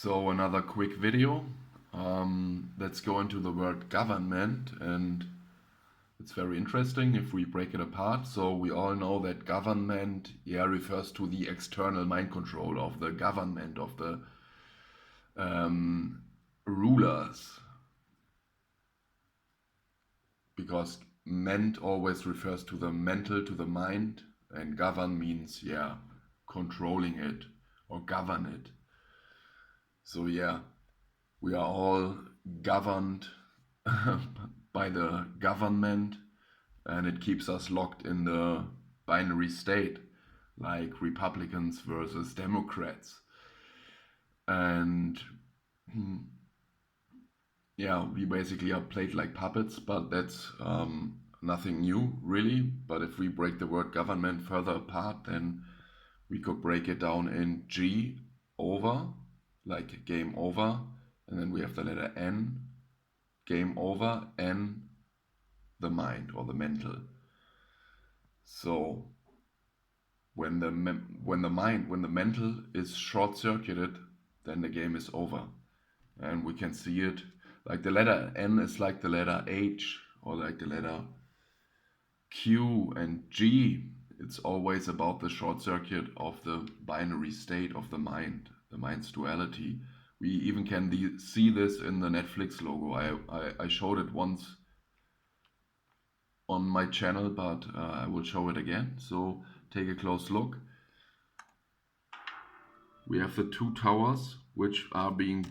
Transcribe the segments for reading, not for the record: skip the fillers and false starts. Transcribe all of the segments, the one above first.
So another quick video. Let's go into the word government, and it's very interesting if we break it apart. So we all know that government, refers to the external mind control of the government, of the rulers, because ment always refers to the mental, to the mind, and govern means, controlling it or govern it. So we are all governed by the government, and it keeps us locked in the binary state, like Republicans versus Democrats. And we basically are played like puppets, but that's nothing new, really. But if we break the word government further apart, then we could break it down in G, over, like game over, and then we have the letter N, game over, N, the mind or the mental. So when the mental is short-circuited, then the game is over, and we can see it like the letter N is like the letter H or like the letter Q, and G, it's always about the short circuit of the binary state of the mind's duality. We even can see this in the Netflix logo. I showed it once on my channel, but I will show it again. So take a close look. We have the two towers which are being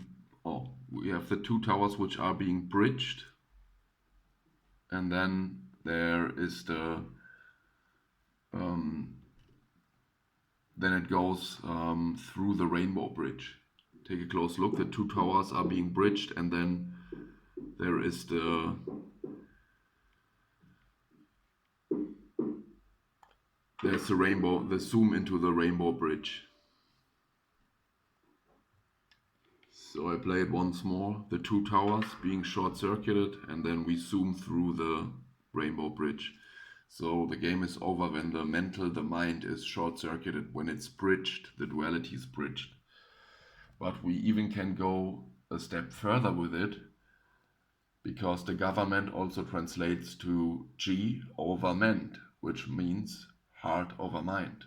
bridged, and then there is the then it goes through the rainbow bridge. Take a close look. The two towers are being bridged, and then there's the rainbow, the zoom into the rainbow bridge. So I play it once more. The two towers being short-circuited, and then we zoom through the rainbow bridge. So the game is over when the mind is short-circuited, when it's bridged, the duality is bridged. But we even can go a step further with it, because the government also translates to G over ment, which means heart over mind.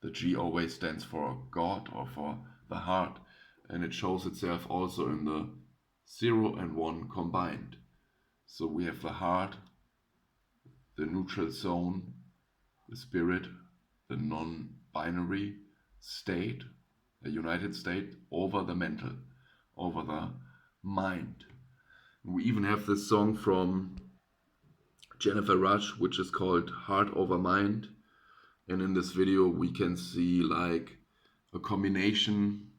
The G always stands for God or for the heart, and it shows itself also in the 0 and 1 combined. So we have the heart, the neutral zone, the spirit, the non-binary state, the united state, over the mental, over the mind. We even have this song from Jennifer Rush, which is called Heart Over Mind. And in this video we can see like a combination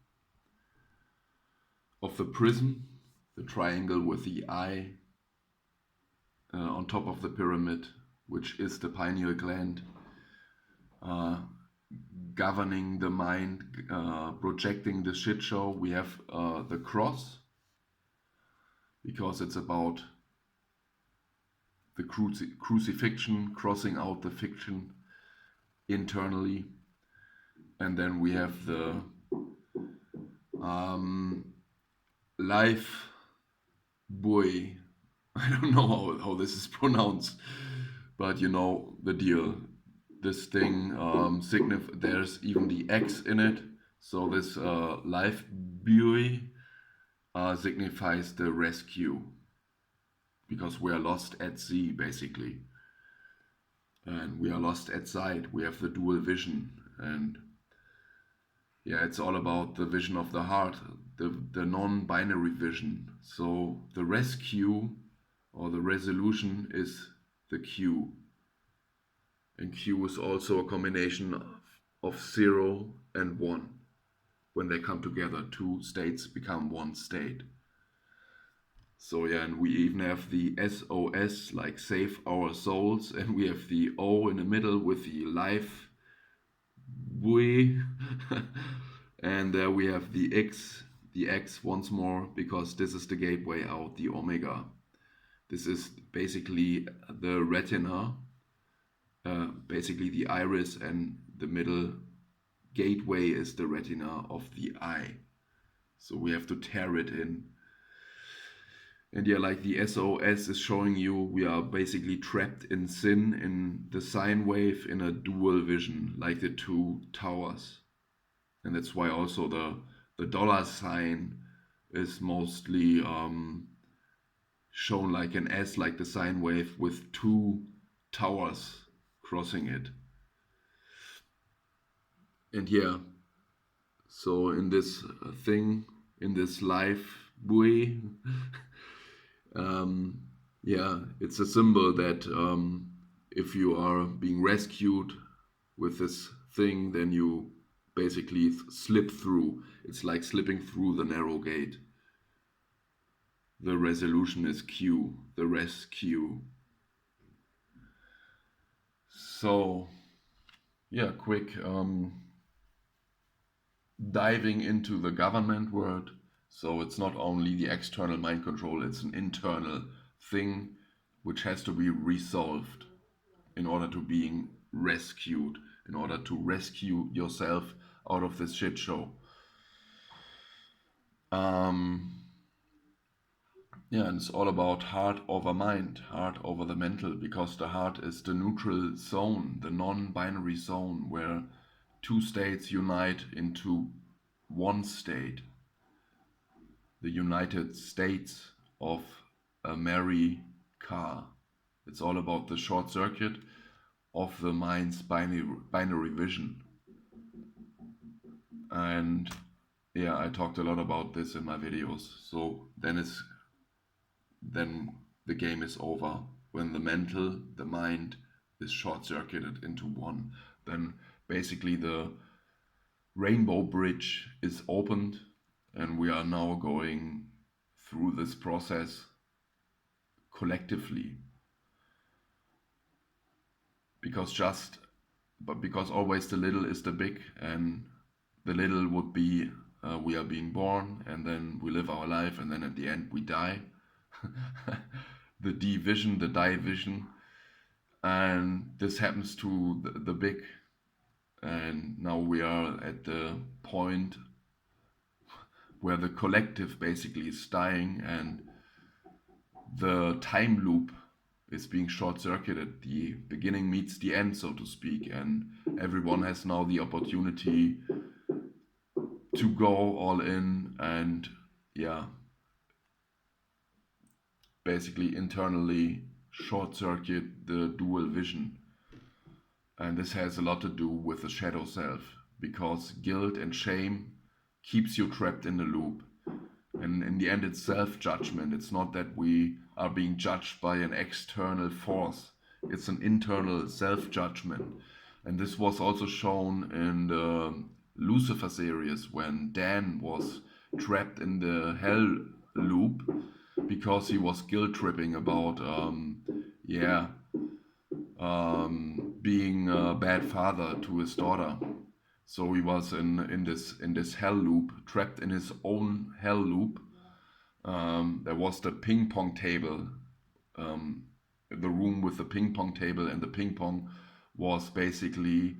of the prism, the triangle with the eye on top of the pyramid, which is the pineal gland, governing the mind, projecting the shit show. We have the cross, because it's about the crucifixion, crossing out the fiction internally. And then we have the life buoy. I don't know how this is pronounced, but you know the deal. This thing there's even the X in it. So this life buoy signifies the rescue, because we are lost at sea basically, and we are lost at sight. We have the dual vision, and it's all about the vision of the heart, the non-binary vision. So the rescue or the resolution is the Q, and Q is also a combination of 0 and 1. When they come together, two states become one state. So and we even have the SOS, like save our souls, and we have the O in the middle with the life buoy. And there we have the X once more, because this is the gateway out, the omega. This is basically the retina, basically the iris, and the middle gateway is the retina of the eye. So we have to tear it in. And yeah, like the SOS is showing you, we are basically trapped in sin, in the sine wave, in a dual vision, like the two towers. And that's why also the dollar sign is mostly shown like an S, like the sine wave, with two towers crossing it. And yeah, so in this thing, in this life buoy, um, yeah, it's a symbol that if you are being rescued with this thing, then you basically slip through. It's like slipping through the narrow gate. The resolution is Q, the rescue. So, yeah, quick diving into the government world. So it's not only the external mind control, it's an internal thing which has to be resolved in order to being rescued, in order to rescue yourself out of this shit show. Um, yeah, and it's all about heart over mind, heart over the mental, because the heart is the neutral zone, the non-binary zone where two states unite into one state, the United States of America. It's all about the short circuit of the mind's binary vision. And yeah, I talked a lot about this in my videos. So then the game is over. When the mental, the mind is short circuited into one, then basically the rainbow bridge is opened, and we are now going through this process collectively. Because always the little is the big, and the little would be we are being born, and then we live our life, and then at the end we die. The division, the die vision, and this happens to the big, and now we are at the point where the collective basically is dying, and the time loop is being short circuited. The beginning meets the end, so to speak, and everyone has now the opportunity to go all in and, yeah, basically internally short circuit the dual vision. And this has a lot to do with the shadow self, because guilt and shame keeps you trapped in the loop. And in the end, it's self-judgment. It's not that we are being judged by an external force. It's an internal self-judgment. And this was also shown in the Lucifer series when Dan was trapped in the hell loop because he was guilt tripping about, being a bad father to his daughter. So he was in this hell loop, trapped in his own hell loop. There was the ping pong table, the room with the ping pong table, and the ping pong was basically,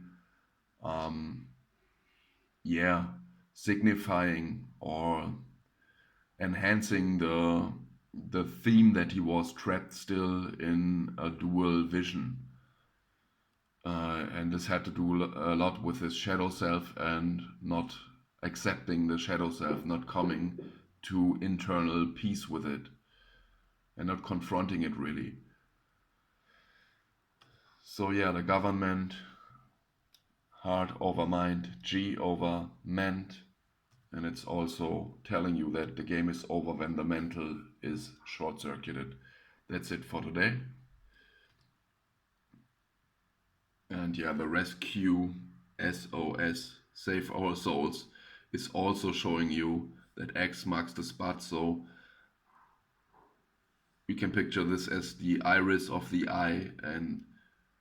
signifying or enhancing the theme that he was trapped still in a dual vision. And this had to do a lot with his shadow self and not accepting the shadow self, not coming to internal peace with it, and not confronting it really. So yeah, the government, heart over mind, G over ment, and it's also telling you that the game is over when the mental is short-circuited. That's it for today. And yeah, the rescue SOS, save our souls, is also showing you that X marks the spot. So we can picture this as the iris of the eye, and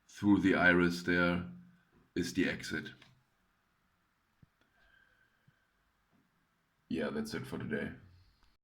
through the iris there is the exit. Yeah, that's it for today.